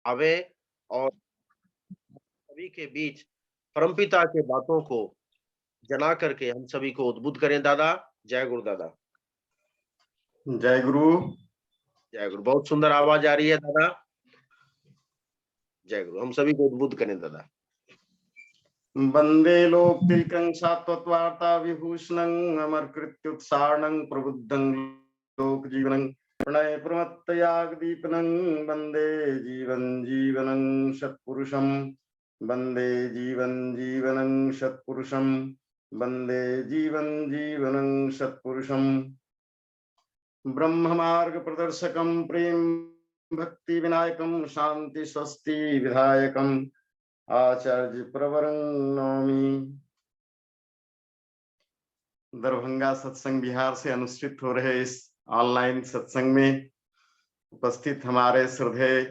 आवे और सभी के बीच परमपिता के बातों को जना करके हम सभी को उद्बुद्ध करें दादा। जय गुरु दादा। जय गुरु। जय गुरु। बहुत सुंदर आवाज आ रही है दादा। जय गुरु। हम सभी को उद्बुद्ध करें दादा। वंदे लोक तिलकं सात्वत्वार्ता विभूषणं अमरकृत्युत्सारणं प्रबुद्धं लोक जीवनं प्रणय प्रमत्तयाग दीपनं वंदे जीवन जीवनं सत्पुरुषं वंदे जीवन जीवनं सत्पुरुषं वंदे जीवन जीवनं सत्पुरुषं ब्रह्म मार्ग प्रदर्शकं प्रेम भक्ति विनायकं शांति स्वस्ति विधायकं आचार्य प्रवरं नौमी। दरभंगा सत्संग बिहार से अनुष्ठित हो रहे इस ऑनलाइन सत्संग में उपस्थित हमारे श्रद्धेय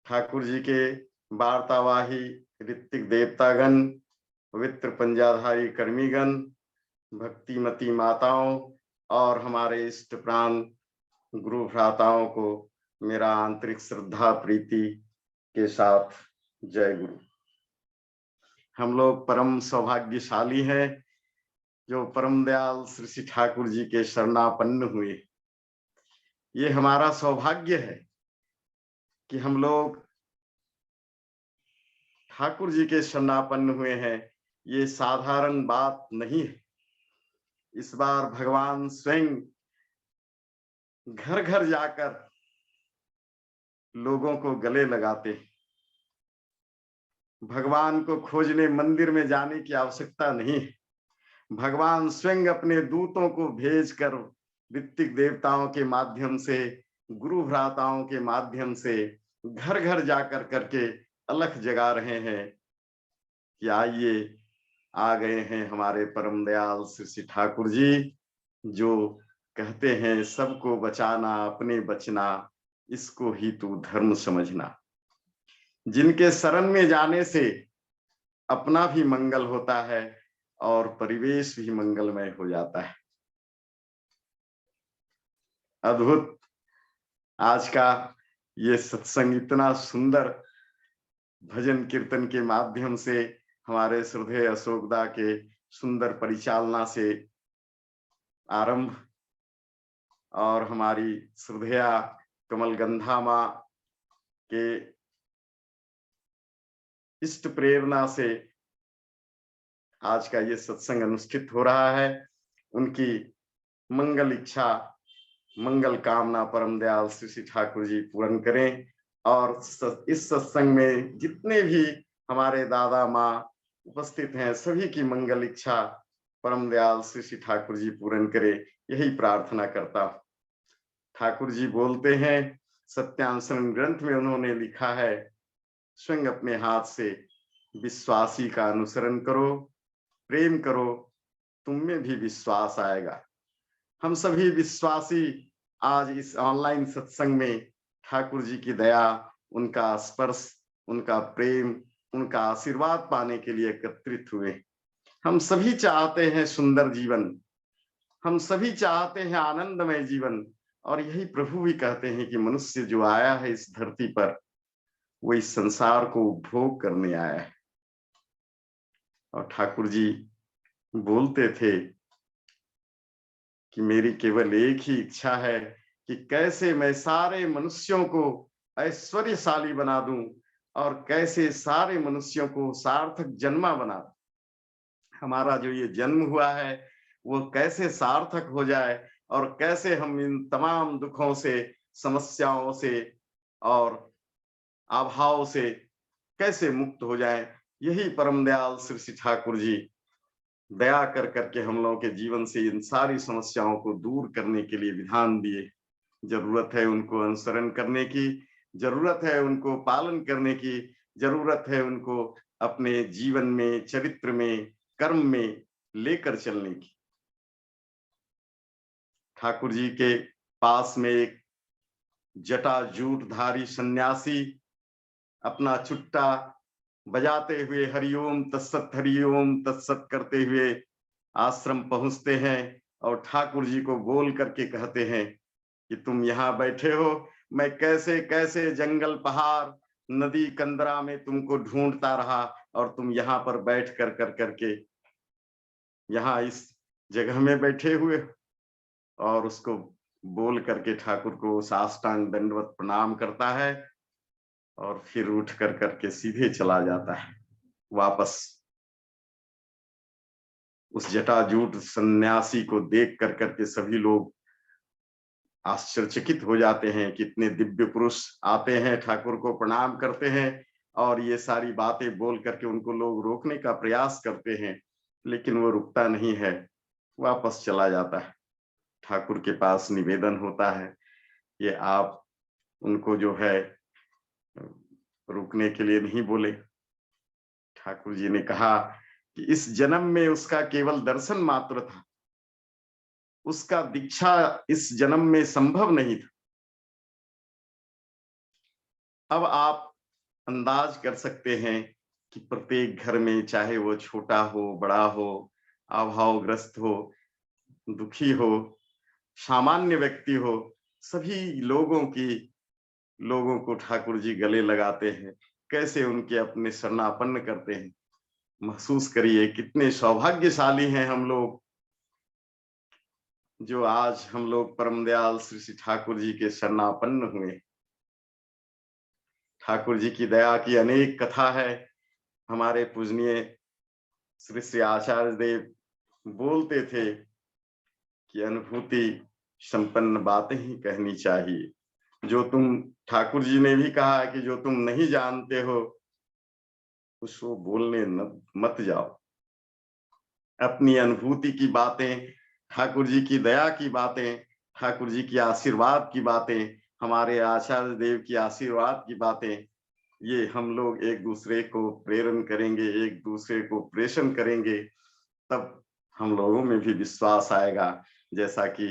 ठाकुर जी के वार्तावाही ऋत्विक देवतागण, पवित्र पंजाधारी कर्मीगण, भक्तिमती माताओं और हमारे इष्ट प्राण गुरु भ्राताओं को मेरा आंतरिक श्रद्धा प्रीति के साथ जय गुरु। हम लोग परम सौभाग्यशाली हैं जो परम दयाल श्री श्री ठाकुर जी के शरणापन्न हुए। ये हमारा सौभाग्य है कि हम लोग ठाकुर जी के शरणापन्न हुए हैं। ये साधारण बात नहीं है। इस बार भगवान स्वयं घर घर जाकर लोगों को गले लगाते हैं। भगवान को खोजने मंदिर में जाने की आवश्यकता नहीं है। भगवान स्वयं अपने दूतों को भेजकर ऋत्विक देवताओं के माध्यम से, गुरु भ्राताओं के माध्यम से घर घर जाकर करके अलख जगा रहे हैं कि आइए, आ गए हैं हमारे परम दयाल श्री श्री ठाकुर जी, जो कहते हैं सबको बचाना अपने बचना, इसको ही तू धर्म समझना। जिनके शरण में जाने से अपना भी मंगल होता है और परिवेश भी मंगलमय हो जाता है। अद्भुत आज का ये सत्संग इतना सुंदर भजन कीर्तन के माध्यम से, हमारे श्रद्धेय अशोकदा के सुंदर परिचालना से आरंभ और हमारी श्रद्धेया कमलगंधा माँ के इष्ट प्रेरणा से आज का ये सत्संग अनुष्ठित हो रहा है। उनकी मंगल इच्छा, मंगल कामना परम दयाल श्री श्री ठाकुर जी पूर्ण करें और इस सत्संग में जितने भी हमारे दादा माँ उपस्थित हैं सभी की मंगल इच्छा परम दयाल श्री श्री ठाकुर जी पूर्ण करे, यही प्रार्थना करता हूं। ठाकुर जी बोलते हैं, सत्यानुसरण ग्रंथ में उन्होंने लिखा है, स्वयं अपने हाथ से विश्वासी का अनुसरण करो, प्रेम करो, तुम में भी विश्वास आएगा। हम सभी विश्वासी आज इस ऑनलाइन सत्संग में ठाकुर जी की दया, उनका स्पर्श, उनका प्रेम, उनका आशीर्वाद पाने के लिए एकत्रित हुए। हम सभी चाहते हैं सुंदर जीवन, हम सभी चाहते हैं आनंदमय जीवन, और यही प्रभु भी कहते हैं कि मनुष्य जो आया है इस धरती पर, वो इस संसार को उपभोग करने आया है। और ठाकुर जी बोलते थे कि मेरी केवल एक ही इच्छा है कि कैसे मैं सारे मनुष्यों को ऐश्वर्यशाली बना दूं और कैसे सारे मनुष्यों को सार्थक जन्मा बना दूं। हमारा जो ये जन्म हुआ है वो कैसे सार्थक हो जाए और कैसे हम इन तमाम दुखों से, समस्याओं से और अभाव से कैसे मुक्त हो जाए, यही परम दयाल श्री श्री ठाकुर जी दया कर करके हम लोगों के जीवन से इन सारी समस्याओं को दूर करने के लिए विधान दिए। जरूरत है उनको अनुसरण करने की, जरूरत है उनको पालन करने की, जरूरत है उनको अपने जीवन में, चरित्र में, कर्म में लेकर चलने की। ठाकुर जी के पास में एक जटाजूटधारी सन्यासी अपना चुट्टा बजाते हुए हरिओम तत्सत करते हुए आश्रम पहुंचते हैं और ठाकुर जी को बोल करके कहते हैं कि तुम यहाँ बैठे हो, मैं कैसे कैसे जंगल पहाड़ नदी कंदरा में तुमको ढूंढता रहा और तुम यहाँ पर बैठ कर करके यहाँ इस जगह में बैठे हुए हो। और उसको बोल करके ठाकुर को साष्टांग दंडवत प्रणाम करता है और फिर उठ कर करके सीधे चला जाता है वापस। उस जटाजूट सन्यासी को देख कर करके सभी लोग आश्चर्यचकित हो जाते हैं कि इतने दिव्य पुरुष आते हैं, ठाकुर को प्रणाम करते हैं और ये सारी बातें बोल करके उनको लोग रोकने का प्रयास करते हैं, लेकिन वो रुकता नहीं है, वापस चला जाता है। ठाकुर के पास निवेदन होता है, ये आप उनको जो है रुकने के लिए नहीं बोले। ठाकुर जी ने कहा कि इस जन्म में उसका केवल दर्शन मात्र था, उसका दीक्षा इस जन्म में संभव नहीं था। अब आप अंदाज कर सकते हैं कि प्रत्येक घर में, चाहे वो छोटा हो, बड़ा हो, अभावग्रस्त हो, दुखी हो, सामान्य व्यक्ति हो, सभी लोगों को ठाकुर जी गले लगाते हैं, कैसे उनके अपने शरणापन्न करते हैं। महसूस करिए कितने सौभाग्यशाली हैं हम लोग, जो आज हम लोग परम दयाल श्री श्री ठाकुर जी के शरणापन्न हुए। ठाकुर जी की दया की अनेक कथा है। हमारे पूजनीय श्री श्री आचार्य देव बोलते थे कि अनुभूति संपन्न बातें ही कहनी चाहिए। जो तुम, ठाकुर जी ने भी कहा कि जो तुम नहीं जानते हो उसको बोलने मत जाओ। अपनी अनुभूति की बातें, ठाकुर जी की दया की बातें, ठाकुर जी की आशीर्वाद की बातें, हमारे आचार्य देव की आशीर्वाद की बातें, ये हम लोग एक दूसरे को प्रेरण करेंगे, एक दूसरे को प्रेषण करेंगे, तब हम लोगों में भी विश्वास आएगा। जैसा कि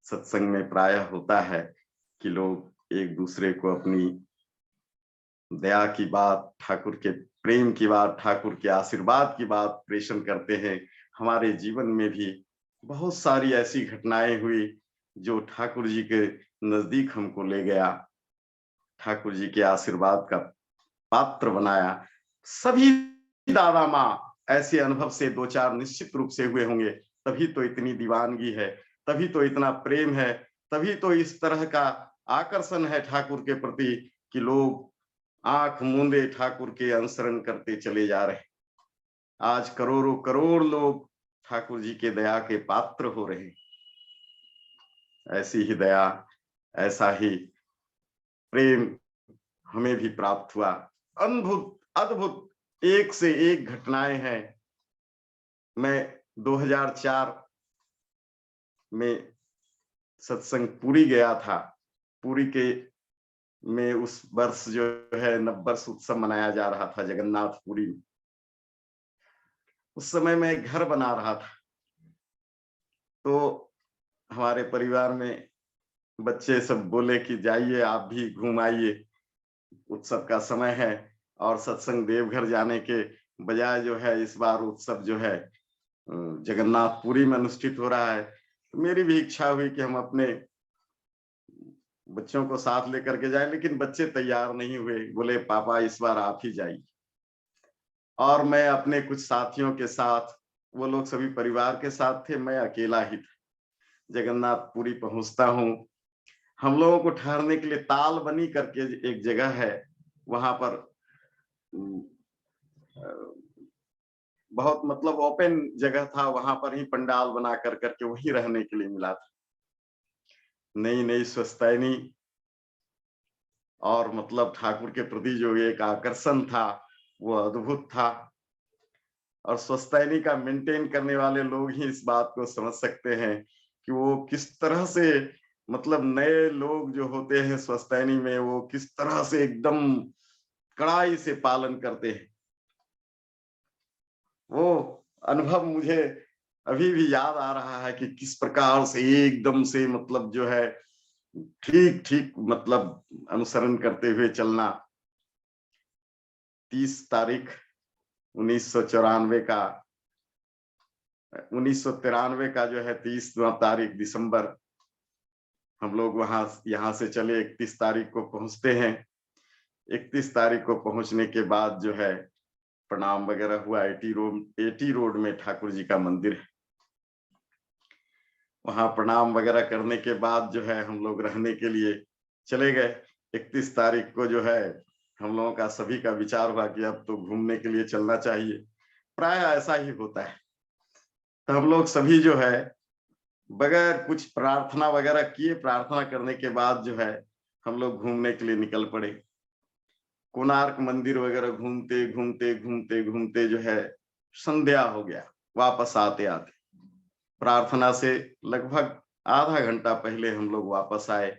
सत्संग में प्रायः होता है कि लोग एक दूसरे को अपनी दया की बात, ठाकुर के प्रेम की बात, ठाकुर के आशीर्वाद की बात प्रेषण करते हैं। हमारे जीवन में भी बहुत सारी ऐसी घटनाएं हुई जो ठाकुर जी के नजदीक हमको ले गया, ठाकुर जी के आशीर्वाद का पात्र बनाया। सभी दादा माँ ऐसे अनुभव से दो चार निश्चित रूप से हुए होंगे, तभी तो इतनी दीवानगी है, तभी तो इतना प्रेम है, तभी तो इस तरह का आकर्षण है ठाकुर के प्रति कि लोग आंख मूंदे ठाकुर के अनुसरण करते चले जा रहे। आज करोड़ों करोड़ लोग ठाकुर जी के दया के पात्र हो रहे। ऐसी ही दया, ऐसा ही प्रेम हमें भी प्राप्त हुआ। अद्भुत अद्भुत एक से एक घटनाएं हैं। मैं 2004 में सत्संग पुरी गया था। पुरी के में उस वर्ष जो है नववर्ष उत्सव मनाया जा रहा था जगन्नाथपुरी में। उस समय मैं घर बना रहा था, तो हमारे परिवार में बच्चे सब बोले कि जाइए आप भी घूम आइए, उत्सव का समय है और सत्संग देवघर जाने के बजाय जो है इस बार उत्सव जो है जगन्नाथपुरी में अनुष्ठित हो रहा है। तो मेरी भी इच्छा हुई कि हम अपने बच्चों को साथ लेकर के जाएं, लेकिन बच्चे तैयार नहीं हुए, बोले पापा इस बार आप ही जाइए। और मैं अपने कुछ साथियों के साथ, वो लोग सभी परिवार के साथ थे, मैं अकेला ही था। जगन्नाथपुरी पहुंचता हूँ, हम लोगों को ठहरने के लिए ताल बनी करके एक जगह है, वहां पर बहुत मतलब ओपन जगह था, वहां पर ही पंडाल बना कर करके वहीं रहने के लिए मिला था। नई नई स्वस्तैनी और मतलब ठाकुर के प्रति जो एक आकर्षण था वो अद्भुत था। और स्वस्तैनी का मेंटेन करने वाले लोग ही इस बात को समझ सकते हैं कि वो किस तरह से, मतलब नए लोग जो होते हैं स्वस्तैनी में, वो किस तरह से एकदम कड़ाई से पालन करते हैं। वो अनुभव मुझे अभी भी याद आ रहा है कि किस प्रकार से एकदम से मतलब जो है ठीक ठीक मतलब अनुसरण करते हुए चलना। 30 तारीख 1994 का 1993 का जो है 30 तारीख दिसंबर, हम लोग वहां यहाँ से चले, 31 तारीख को पहुंचते हैं। 31 तारीख को पहुंचने के बाद जो है प्रणाम वगैरह हुआ। एटी रोड में ठाकुर जी का मंदिर है, वहां प्रणाम वगैरह करने के बाद जो है हम लोग रहने के लिए चले गए। 31 तारीख को जो है हम लोगों का सभी का विचार हुआ कि अब तो घूमने के लिए चलना चाहिए, प्राय ऐसा ही होता है। तो हम लोग सभी जो है बगैर कुछ प्रार्थना वगैरह किए, प्रार्थना करने के बाद जो है हम लोग घूमने के लिए निकल पड़े। कोणार्क मंदिर वगैरह घूमते घूमते घूमते घूमते जो है संध्या हो गया। वापस आते आते प्रार्थना से लगभग आधा घंटा पहले हम लोग वापस आए।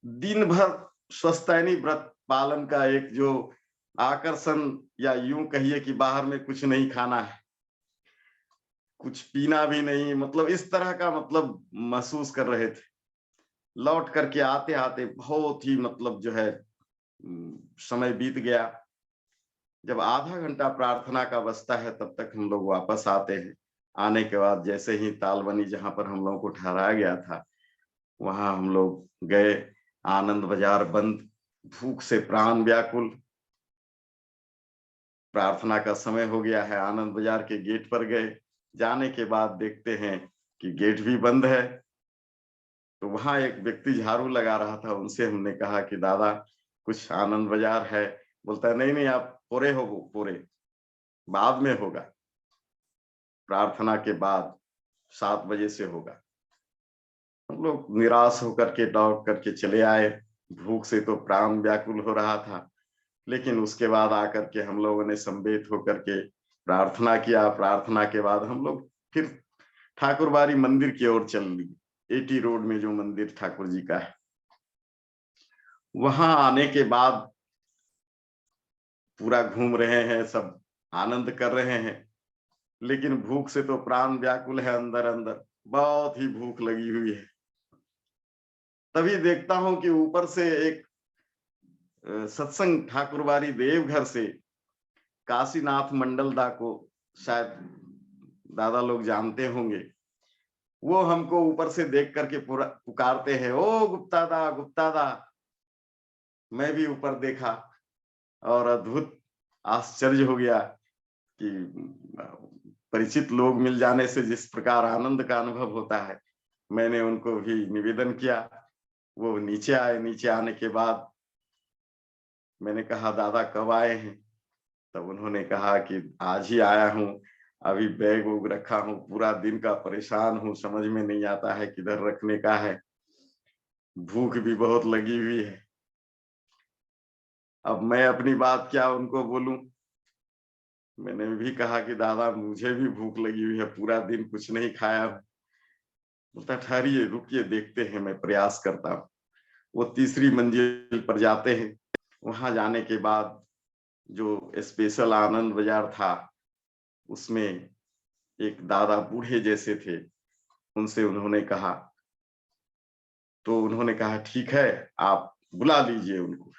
दिन भर स्वस्थैनी व्रत पालन का एक जो आकर्षण, या यूं कहिए कि बाहर में कुछ नहीं खाना है, कुछ पीना भी नहीं, मतलब इस तरह का मतलब महसूस कर रहे थे। लौट करके आते आते बहुत ही मतलब जो है समय बीत गया। जब आधा घंटा प्रार्थना का बचता है तब तक हम लोग वापस आते हैं। आने के बाद जैसे ही तालबनी जहां पर हम लोगों को ठहराया गया था वहां हम लोग गए। आनंद बाजार बंद, भूख से प्राण व्याकुल। प्रार्थना का समय हो गया है, आनंद बाजार के गेट पर गए। जाने के बाद देखते हैं कि गेट भी बंद है। तो वहां एक व्यक्ति झाड़ू लगा रहा था, उनसे हमने कहा कि दादा कुछ आनंद बाजार है? बोलता है नहीं नहीं, आप पूरे हो, पूरे बाद में होगा, प्रार्थना के बाद 7 बजे से होगा। हम लोग निराश होकर के लौट करके चले आए। भूख से तो प्राण व्याकुल हो रहा था, लेकिन उसके बाद आकर के हम लोगों ने सम्मिलित होकर के प्रार्थना किया। प्रार्थना के बाद हम लोग फिर ठाकुरबाड़ी मंदिर की ओर चल लिए। एटी रोड में जो मंदिर ठाकुर जी का है, वहां आने के बाद पूरा घूम रहे हैं, सब आनंद कर रहे हैं, लेकिन भूख से तो प्राण व्याकुल है, अंदर अंदर बहुत ही भूख लगी हुई है। तभी देखता हूं कि ऊपर से एक सत्संग ठाकुरबाड़ी देवघर से काशीनाथ मंडल दा को शायद दादा लोग जानते होंगे, वो हमको ऊपर से देख करके पूरा पुकारते हैं, ओ गुप्ता दा, गुप्ता दा। मैं भी ऊपर देखा और अद्भुत आश्चर्य हो गया कि परिचित लोग मिल जाने से जिस प्रकार आनंद का अनुभव होता है। मैंने उनको भी निवेदन किया, वो नीचे आए। नीचे आने के बाद मैंने कहा दादा कब आए हैं? तब उन्होंने कहा कि आज ही आया हूँ, अभी बैग वैग रखा हूँ, पूरा दिन का परेशान हूँ, समझ में नहीं आता है किधर रखने का है, भूख भी बहुत लगी हुई है। अब मैं अपनी बात क्या उनको बोलूं। मैंने भी कहा कि दादा मुझे भी भूख लगी हुई है, पूरा दिन कुछ नहीं खाया हूं। बोलता ठहरिए, रुकिए, देखते हैं, मैं प्रयास करता हूँ। वो तीसरी मंजिल पर जाते हैं। वहां जाने के बाद जो स्पेशल आनंद बाजार था उसमें एक दादा बूढ़े जैसे थे, उनसे उन्होंने कहा, तो उन्होंने कहा ठीक है, आप बुला लीजिए उनको।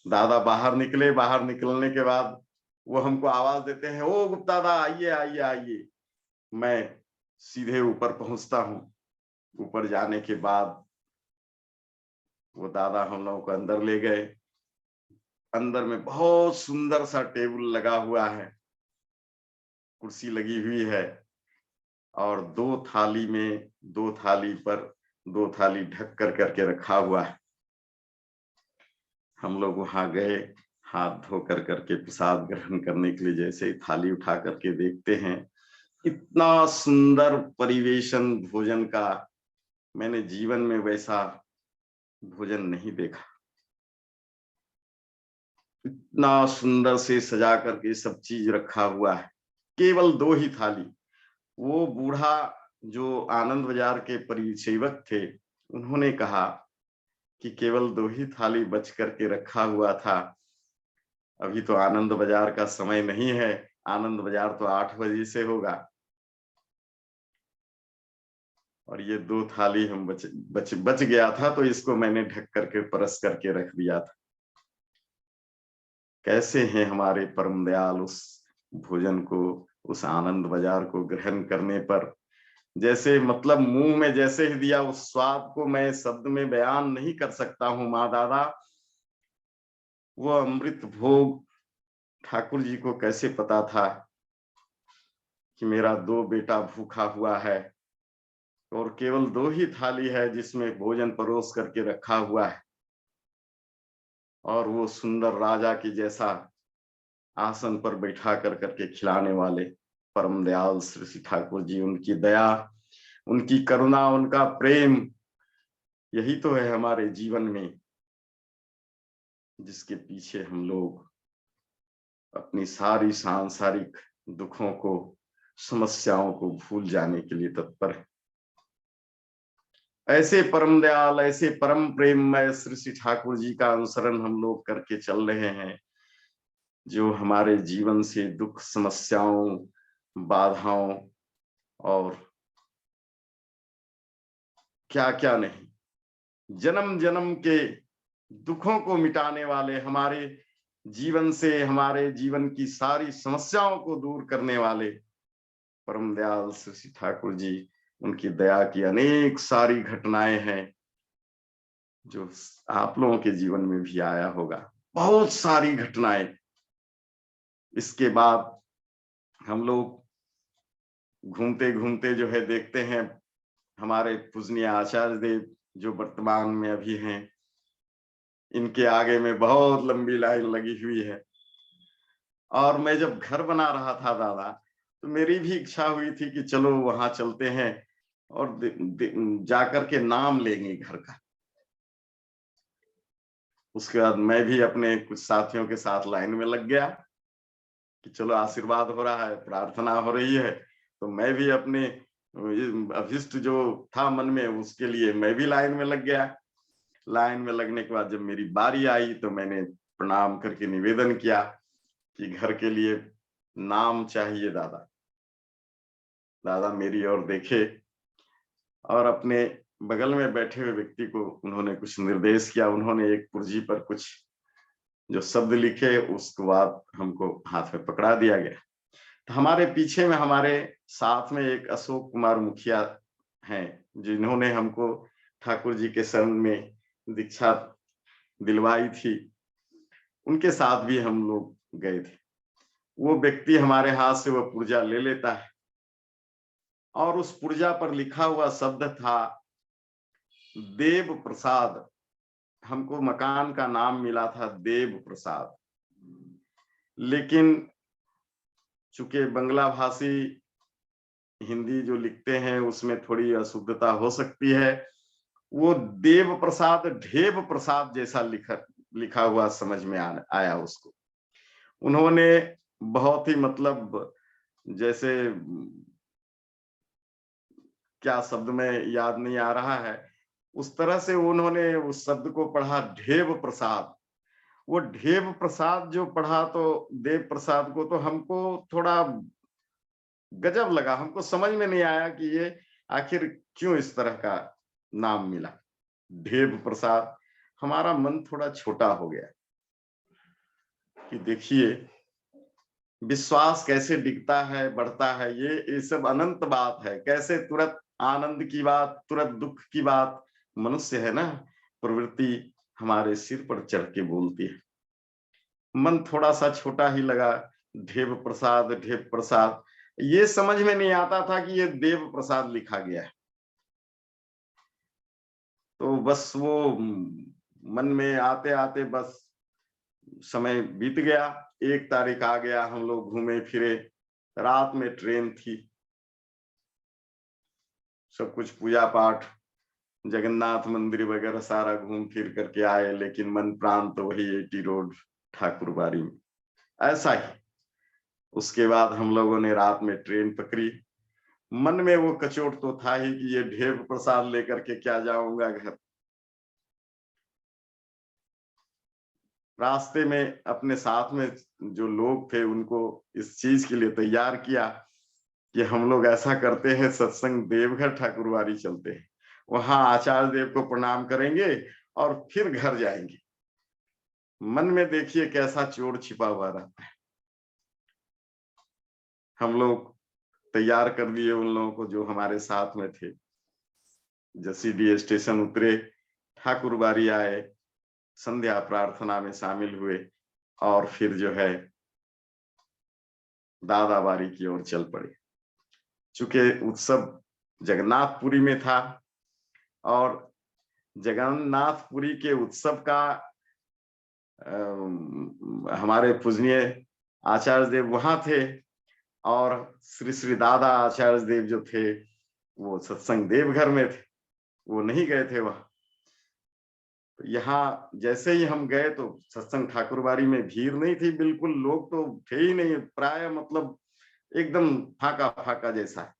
दादा बाहर निकले। बाहर निकलने के बाद वो हमको आवाज देते हैं, ओ गुप्ता दा आइए आइए आइए। मैं सीधे ऊपर पहुंचता हूँ। ऊपर जाने के बाद वो दादा हम लोगों को अंदर ले गए। अंदर में बहुत सुंदर सा टेबल लगा हुआ है, कुर्सी लगी हुई है, और दो थाली पर 2 थाली ढक कर करके रखा हुआ है। हम लोग वहां गए, हाथ धो कर करके प्रसाद ग्रहण करने के लिए जैसे ही थाली उठा करके देखते हैं, इतना सुंदर परिवेशन भोजन का, मैंने जीवन में वैसा भोजन नहीं देखा। इतना सुंदर से सजा करके सब चीज रखा हुआ है, केवल 2 ही थाली। वो बूढ़ा जो आनंद बाजार के परिसेवक थे, उन्होंने कहा कि केवल 2 ही थाली बच करके रखा हुआ था, अभी तो आनंद बाजार का समय नहीं है, आनंद बाजार तो 8 बजे से होगा। और ये 2 थाली हम बच गया था, तो इसको मैंने ढक करके परस करके रख दिया था। कैसे हैं हमारे परम दयाल उस भोजन को, उस आनंद बाजार को ग्रहण करने पर, जैसे मतलब मुंह में जैसे ही दिया, उस स्वाद को मैं शब्द में बयान नहीं कर सकता हूँ। माँ दादा वो अमृत भोग ठाकुर जी को कैसे पता था कि मेरा 2 बेटा भूखा हुआ है और केवल 2 ही थाली है जिसमें भोजन परोस करके रखा हुआ है, और वो सुंदर राजा की जैसा आसन पर बैठा कर करके खिलाने वाले परम दयाल श्री श्री ठाकुर जी, उनकी दया, उनकी करुणा, उनका प्रेम, यही तो है हमारे जीवन में, जिसके पीछे हम लोग अपनी सारी सांसारिक दुखों को, समस्याओं को भूल जाने के लिए तत्पर है। ऐसे परम दयाल, ऐसे परम प्रेममय श्री श्री ठाकुर जी का अनुसरण हम लोग करके चल रहे हैं, जो हमारे जीवन से दुख, समस्याओं, बाधाओं और क्या क्या नहीं, जन्म जन्म के दुखों को मिटाने वाले, हमारे जीवन से, हमारे जीवन की सारी समस्याओं को दूर करने वाले परम दयाल श्री श्री ठाकुर जी, उनकी दया की अनेक सारी घटनाएं हैं जो आप लोगों के जीवन में भी आया होगा, बहुत सारी घटनाएं। इसके बाद हम लोग घूमते घूमते जो है देखते हैं हमारे पूजनीय आचार्य देव जो वर्तमान में अभी हैं, इनके आगे में बहुत लंबी लाइन लगी हुई है। और मैं जब घर बना रहा था दादा, तो मेरी भी इच्छा हुई थी कि चलो वहां चलते हैं और जाकर के नाम लेंगे घर का। उसके बाद मैं भी अपने कुछ साथियों के साथ लाइन में लग गया कि चलो आशीर्वाद हो रहा है, प्रार्थना हो रही है, तो मैं भी अपने अभिष्ट जो था मन में उसके लिए मैं भी लाइन में लग गया। लाइन में लगने के बाद जब मेरी बारी आई तो मैंने प्रणाम करके निवेदन किया कि घर के लिए नाम चाहिए दादा। दादा मेरी ओर देखे और अपने बगल में बैठे हुए व्यक्ति को उन्होंने कुछ निर्देश किया। उन्होंने एक पुर्जी पर कुछ जो शब्द लिखे, उसके बाद हमको हाथ में पकड़ा दिया गया। तो हमारे पीछे में, हमारे साथ में एक अशोक कुमार मुखिया हैं, जिन्होंने हमको ठाकुर जी के शरण में दीक्षा दिलवाई थी, उनके साथ भी हम लोग गए थे। वो व्यक्ति हमारे हाथ से वो पुर्जा ले लेता है और उस पुर्जा पर लिखा हुआ शब्द था देव प्रसाद। हमको मकान का नाम मिला था देव प्रसाद, लेकिन चूंकि बंगला भाषी हिंदी जो लिखते हैं उसमें थोड़ी अशुद्धता हो सकती है, वो देव प्रसाद ढेब प्रसाद जैसा लिखा हुआ समझ में आया उसको। उन्होंने बहुत ही मतलब जैसे क्या शब्द में याद नहीं आ रहा है, उस तरह से उन्होंने उस शब्द को पढ़ा ढेब प्रसाद। वो ढेब प्रसाद जो पढ़ा तो देव प्रसाद को तो हमको थोड़ा गजब लगा, हमको समझ में नहीं आया कि ये आखिर क्यों इस तरह का नाम मिला ढेब प्रसाद। हमारा मन थोड़ा छोटा हो गया कि देखिए विश्वास कैसे डिगता है, बढ़ता है, ये सब अनंत बात है। कैसे तुरंत आनंद की बात, तुरंत दुख की बात, मनुष्य है ना, प्रवृत्ति हमारे सिर पर चढ़ के बोलती है। मन थोड़ा सा छोटा ही लगा, ढेब प्रसाद, ढेब प्रसाद, ये समझ में नहीं आता था कि ये देव प्रसाद लिखा गया है। तो बस वो मन में आते आते बस समय बीत गया। 1 तारीख आ गया, हम लोग घूमे फिरे, रात में ट्रेन थी, सब कुछ पूजा पाठ, जगन्नाथ मंदिर वगैरह सारा घूम फिर करके आए, लेकिन मन प्राण तो वही 80 रोड ठाकुरबाड़ी में। ऐसा ही उसके बाद हम लोगों ने रात में ट्रेन पकड़ी। मन में वो कचोट तो था ही कि ये ढेब प्रसाद लेकर के क्या जाऊंगा घर। रास्ते में अपने साथ में जो लोग थे उनको इस चीज के लिए तैयार किया कि हम लोग ऐसा करते हैं, सत्संग देवघर ठाकुरबाड़ी चलते हैं, वहां आचार्य देव को प्रणाम करेंगे और फिर घर जाएंगे। मन में देखिए कैसा चोर छिपा हुआ रहता है। हम लोग तैयार कर दिए उन लोगों को जो हमारे साथ में थे। जसीडीह स्टेशन उतरे, ठाकुरबाड़ी आए, संध्या प्रार्थना में शामिल हुए और फिर जो है दादाबारी की ओर चल पड़े। चूंकि उत्सव जगन्नाथपुरी में था और जगन्नाथपुरी के उत्सव का हमारे पूजनीय आचार्य देव वहां थे और श्री श्री दादा आचार्य देव जो थे वो सत्संग देवघर में थे, वो नहीं गए थे वहां। तो यहाँ जैसे ही हम गए तो सत्संग ठाकुरबाड़ी में भीड़ नहीं थी, बिल्कुल लोग तो थे ही नहीं, प्राय मतलब एकदम फाका फाका जैसा है।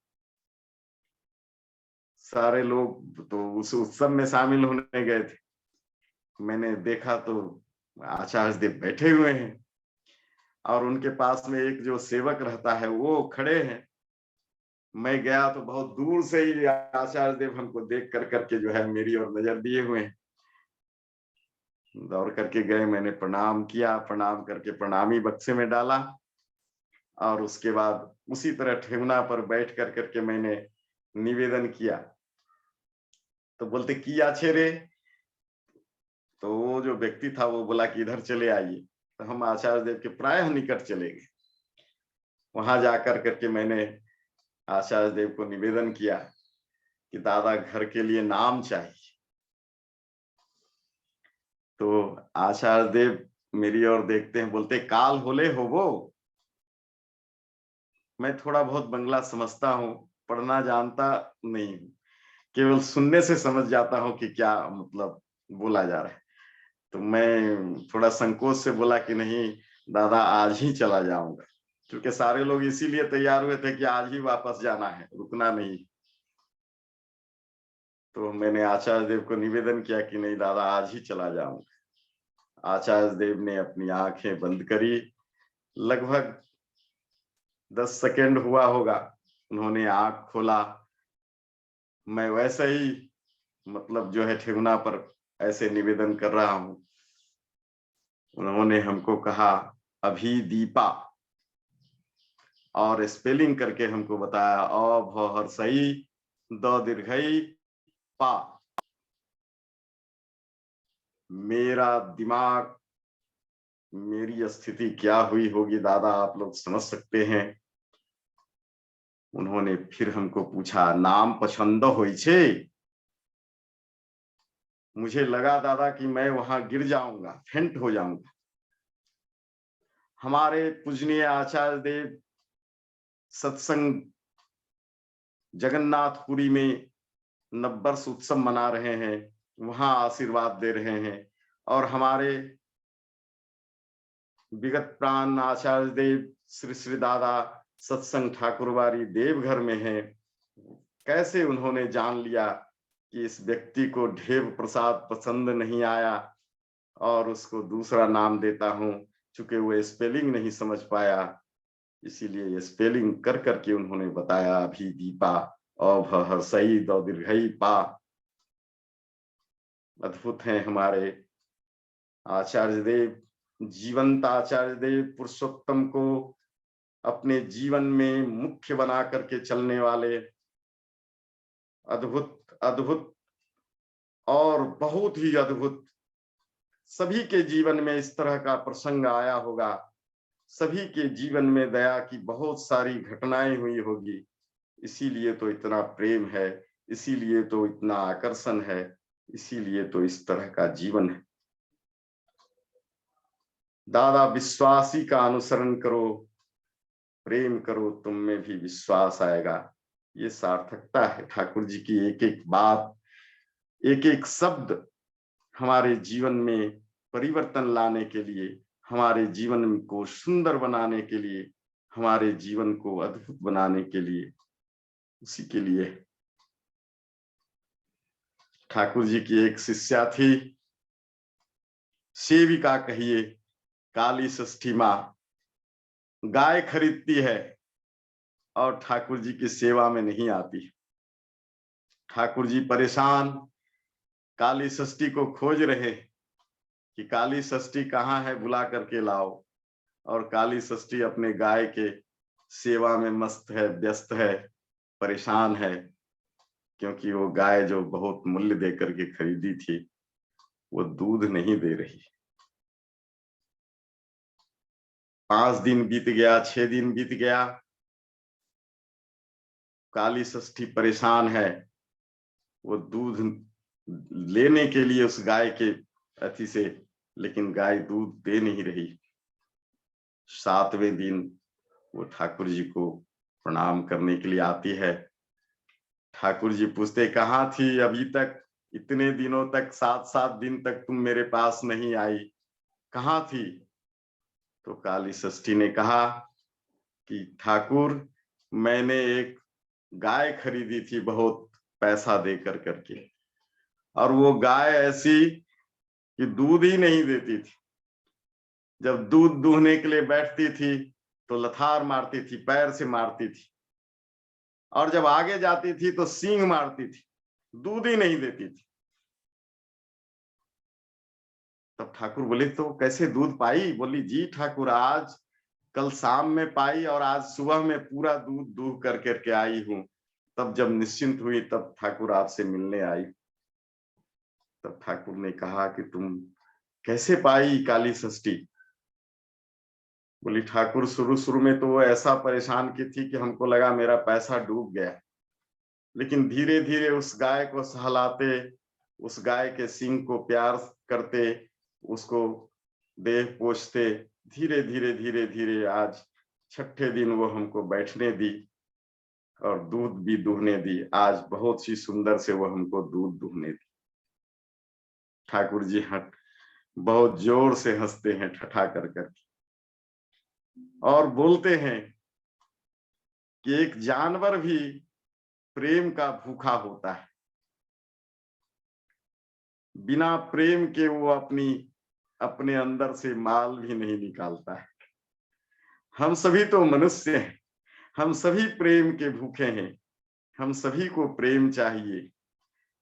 सारे लोग तो उस उत्सव में शामिल होने गए थे। मैंने देखा तो आचार्य देव बैठे हुए हैं और उनके पास में एक जो सेवक रहता है वो खड़े हैं। मैं गया तो बहुत दूर से ही आचार्य देव हमको देख कर करके जो है मेरी ओर नजर दिए हुए हैं। दौड़ करके गए, मैंने प्रणाम किया, प्रणाम करके प्रणामी बक्से में डाला और उसके बाद उसी तरह ठेहुना पर बैठ कर करके मैंने निवेदन किया। तो बोलते किया छे रे, तो वो जो व्यक्ति था वो बोला कि इधर चले आइए। तो हम आचार्य देव के प्रायः निकट चले गए। वहां जाकर करके मैंने आचार्य देव को निवेदन किया कि दादा घर के लिए नाम चाहिए। तो आचार्य देव मेरी ओर देखते हैं, बोलते काल होले होबो। मैं थोड़ा बहुत बंगला समझता हूँ, पढ़ना जानता नहीं हूँ, केवल सुनने से समझ जाता हूँ कि क्या मतलब बोला जा रहा है। तो मैं थोड़ा संकोच से बोला कि नहीं दादा आज ही चला जाऊंगा, क्योंकि सारे लोग इसीलिए तैयार हुए थे कि आज ही वापस जाना है, रुकना नहीं। तो मैंने आचार्य देव को निवेदन किया कि नहीं दादा आज ही चला जाऊंगा। आचार्य देव ने अपनी आंखें बंद करी, लगभग 10 सेकेंड हुआ होगा, उन्होंने आंख खोला। मैं वैसे ही मतलब जो है ठेहुना पर ऐसे निवेदन कर रहा हूं। उन्होंने हमको कहा अभी दीपा और स्पेलिंग करके हमको बताया अ भ हर्षई द दीर्घई पा। मेरा दिमाग, मेरी स्थिति क्या हुई होगी दादा आप लोग समझ सकते हैं। उन्होंने फिर हमको पूछा नाम पसंद होई छे। मुझे लगा दादा कि मैं वहां गिर जाऊंगा, फेंट हो जाऊंगा। हमारे पूजनीय आचार्य देव सत्संग जगन्नाथपुरी में नववर्ष उत्सव मना रहे हैं, वहां आशीर्वाद दे रहे हैं और हमारे विगत प्राण आचार्य देव श्री श्री दादा सत्संग ठाकुरबाड़ी देवघर में है। कैसे उन्होंने जान लिया कि इस व्यक्ति को ढेव प्रसाद पसंद नहीं आया और उसको दूसरा नाम देता हूं, चूंकि वो स्पेलिंग नहीं समझ पाया, इसीलिए स्पेलिंग कर करके उन्होंने बताया अभी दीपा अभ सही दो दीर्घई पा। अद्भुत हैं हमारे आचार्य देव, जीवंत आचार्य देव, पुरुषोत्तम को अपने जीवन में मुख्य बना करके चलने वाले अद्भुत अद्भुत और बहुत ही अद्भुत। सभी के जीवन में इस तरह का प्रसंग आया होगा, सभी के जीवन में दया की बहुत सारी घटनाएं हुई होगी, इसीलिए तो इतना प्रेम है, इसीलिए तो इतना आकर्षण है, इसीलिए तो इस तरह का जीवन है। दादा विश्वासी का अनुसरण करो, प्रेम करो, तुम में भी विश्वास आएगा। ये सार्थकता है ठाकुर जी की एक एक बात, एक एक शब्द हमारे जीवन में परिवर्तन लाने के लिए, हमारे जीवन को सुंदर बनाने के लिए, हमारे जीवन को अद्भुत बनाने के लिए, उसी के लिए। ठाकुर जी की एक शिष्या थी, सेविका कहिए, काली षष्ठी माँ, गाय खरीदती है और ठाकुर जी की सेवा में नहीं आती। ठाकुर जी परेशान काली षष्ठी को खोज रहे कि काली षष्ठी कहाँ है, बुला करके लाओ। और काली षष्ठी अपने गाय के सेवा में मस्त है, व्यस्त है, परेशान है, क्योंकि वो गाय जो बहुत मूल्य देकर के खरीदी थी वो दूध नहीं दे रही। 5 दिन बीत गया, 6 दिन बीत गया, काली षष्ठी परेशान है। वो दूध लेने के लिए उस गाय के अथी से, लेकिन गाय दूध दे नहीं रही। 7वें दिन वो ठाकुर जी को प्रणाम करने के लिए आती है। ठाकुर जी पूछते, कहाँ थी अभी तक, इतने दिनों तक, 7-7 दिन तक तुम मेरे पास नहीं आई, कहाँ थी? तो काली षष्ठी ने कहा कि ठाकुर, मैंने एक गाय खरीदी थी बहुत पैसा दे कर करके, और वो गाय ऐसी कि दूध ही नहीं देती थी। जब दूध दूहने के लिए बैठती थी तो लथार मारती थी, पैर से मारती थी, और जब आगे जाती थी तो सींग मारती थी, दूध ही नहीं देती थी। तब ठाकुर बोले, तो कैसे दूध पाई? बोली, जी ठाकुर, आज कल शाम में पाई और आज सुबह में पूरा दूध दूह कर करके आई हूं। तब जब निश्चिंत हुई तब ठाकुर आपसे मिलने आई। तब ठाकुर ने कहा कि तुम कैसे पाई काली षष्ठी? बोली, ठाकुर, शुरू शुरू में तो वो ऐसा परेशान की थी कि हमको लगा मेरा पैसा डूब गया, लेकिन धीरे धीरे उस गाय को सहलाते, उस गाय के सींग को प्यार करते, उसको देह पोछते, धीरे धीरे धीरे धीरे आज 6ठे दिन वो हमको बैठने दी और दूध भी दूहने दी। आज बहुत ही सुंदर से वो हमको दूध दूहने दी। ठाकुर जी बहुत जोर से हंसते हैं ठठा कर कर, और बोलते हैं कि एक जानवर भी प्रेम का भूखा होता है, बिना प्रेम के वो अपने अंदर से माल भी नहीं निकालता है। हम सभी तो मनुष्य हैं, हम सभी प्रेम के भूखे हैं, हम सभी को प्रेम चाहिए,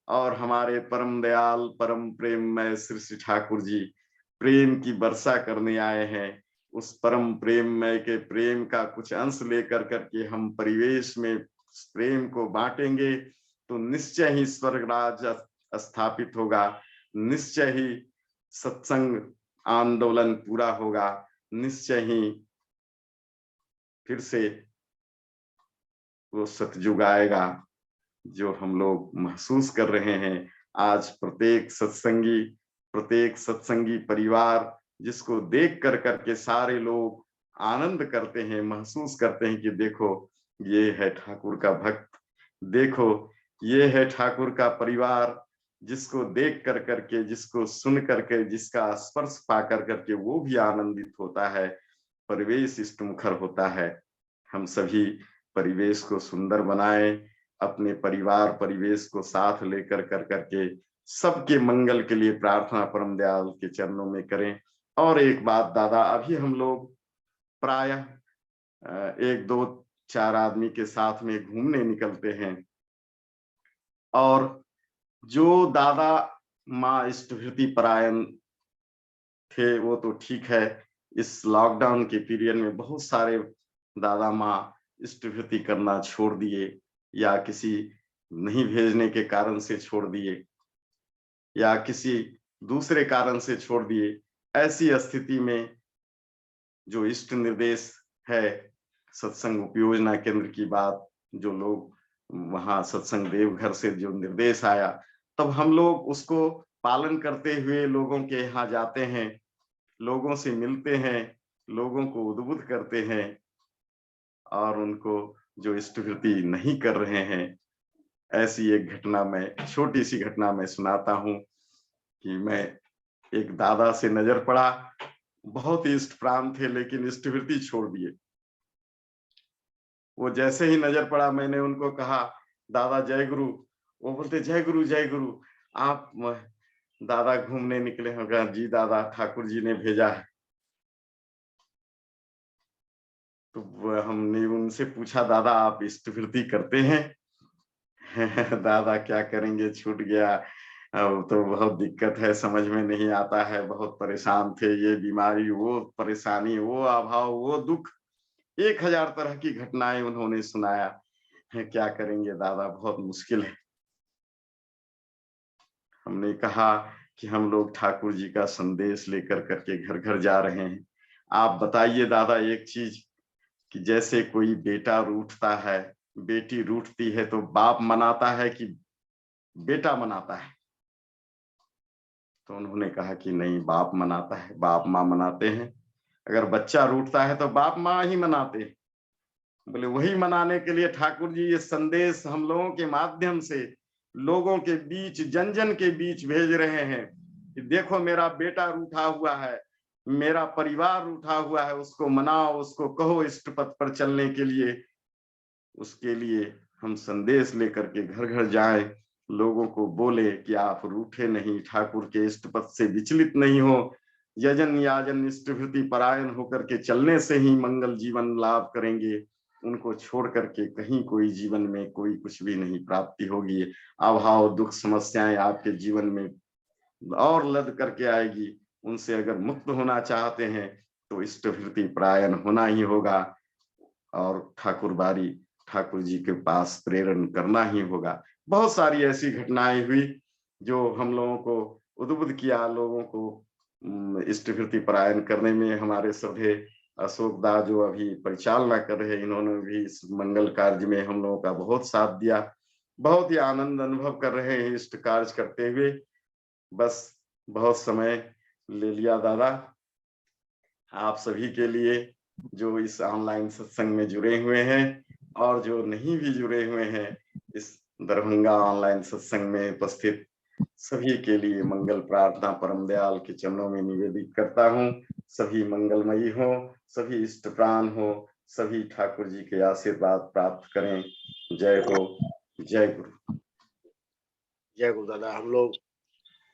और हमारे परम दयाल परम प्रेममय श्री श्री ठाकुर जी प्रेम की वर्षा करने आए हैं। उस परम प्रेममय के प्रेम का कुछ अंश लेकर करके हम परिवेश में प्रेम को बांटेंगे तो निश्चय ही स्वर्गराज स्थापित होगा, निश्चय ही सत्संग आंदोलन पूरा होगा, निश्चय ही फिर से वो सतयुग आएगा जो हम लोग महसूस कर रहे हैं। आज प्रत्येक सत्संगी परिवार जिसको देख कर करके सारे लोग आनंद करते हैं, महसूस करते हैं कि देखो ये है ठाकुर का भक्त, देखो ये है ठाकुर का परिवार, जिसको देख कर करके, जिसको सुन करके, जिसका स्पर्श पा कर करके वो भी आनंदित होता है, परिवेश इष्टमुखर होता है। हम सभी परिवेश को सुंदर बनाएं, अपने परिवार परिवेश को साथ लेकर कर करके सबके मंगल के लिए प्रार्थना परम दयाल के चरणों में करें। और एक बात दादा, अभी हम लोग प्रायः 1-2-4 आदमी के साथ में घूमने निकलते हैं, और जो दादा माँ इष्टभृति परायण थे वो तो ठीक है, इस लॉकडाउन के पीरियड में बहुत सारे दादा माँ इष्टभृति करना छोड़ दिए, या किसी नहीं भेजने के कारण से छोड़ दिए, या किसी दूसरे कारण से छोड़ दिए। ऐसी स्थिति में जो इष्ट निर्देश है सत्संग उपयोजना केंद्र की बात, जो लोग वहां सत्संग देवघर से जो निर्देश आया, तब हम लोग उसको पालन करते हुए लोगों के यहाँ जाते हैं, लोगों से मिलते हैं, लोगों को उद्बुद्ध करते हैं, और उनको जो इष्टभृति नहीं कर रहे हैं, ऐसी एक घटना मैं, छोटी सी घटना मैं सुनाता हूँ कि मैं एक दादा से नजर पड़ा, बहुत ही इष्टप्राण थे लेकिन इष्टभृति छोड़ दिए। वो जैसे ही नजर पड़ा मैंने उनको कहा, दादा जय गुरु। वो बोलते, जय गुरु जय गुरु, आप दादा घूमने निकले होगा? जी दादा, ठाकुर जी ने भेजा है। तो हमने उनसे पूछा, दादा आप इष्टभृति करते हैं? दादा क्या करेंगे, छूट गया, अब तो बहुत दिक्कत है, समझ में नहीं आता है, बहुत परेशान थे, ये बीमारी, वो परेशानी, वो अभाव, वो दुख, 1000 तरह की घटनाएं उन्होंने सुनाया है। क्या करेंगे दादा, बहुत मुश्किल है। हमने कहा कि हम लोग ठाकुर जी का संदेश लेकर करके घर घर जा रहे हैं। आप बताइए दादा एक चीज, कि जैसे कोई बेटा रूठता है, बेटी रूठती है, तो बाप मनाता है कि बेटा मनाता है? तो उन्होंने कहा कि नहीं, बाप मनाता है, बाप माँ मनाते हैं। अगर बच्चा रूठता है तो बाप माँ ही मनाते हैं। बोले वही मनाने के लिए ठाकुर जी ये संदेश हम लोगों के माध्यम से लोगों के बीच, जन जन के बीच भेज रहे हैं कि देखो मेरा बेटा रूठा हुआ है, मेरा परिवार रूठा हुआ है, उसको मनाओ, उसको कहो इष्ट पथ पर चलने के लिए। उसके लिए हम संदेश लेकर के घर घर जाएं, लोगों को बोले कि आप रूठे नहीं, ठाकुर के इष्ट पथ से विचलित नहीं हो, यजन याजन इष्टभृति परायण होकर के चलने से ही मंगल जीवन लाभ करेंगे। उनको छोड़ करके कहीं कोई जीवन में कोई कुछ भी नहीं प्राप्ति होगी। अभाव दुख समस्याएं आपके जीवन में और लद करके आएगी। उनसे अगर मुक्त होना चाहते हैं तो इष्टभृति परायण होना ही होगा और ठाकुर जी के पास प्रेरण करना ही होगा। बहुत सारी ऐसी घटनाएं हुई जो हम लोगों को उद्बुद्ध किया, लोगों को इष्टभृति परायण करने में। हमारे सभे अशोक दा जो अभी परिचालना कर रहे हैं, इन्होंने भी इस मंगल कार्य में हम लोगों का बहुत साथ दिया। बहुत ही आनंद अनुभव कर रहे हैं इष्ट कार्य करते हुए। बस बहुत समय ले लिया दादा। आप सभी के लिए जो इस ऑनलाइन सत्संग में जुड़े हुए हैं और जो नहीं भी जुड़े हुए हैं, इस दरभंगा ऑनलाइन सत्संग में उपस्थित सभी के लिए मंगल प्रार्थना परम दयाल के चरणों में निवेदित करता हूँ। सभी मंगलमयी हो, सभी इष्ट प्राण हो, सभी ठाकुर जी के आशीर्वाद प्राप्त करें। जय हो, जय गुरु। जय गुरु दादा। हम लोग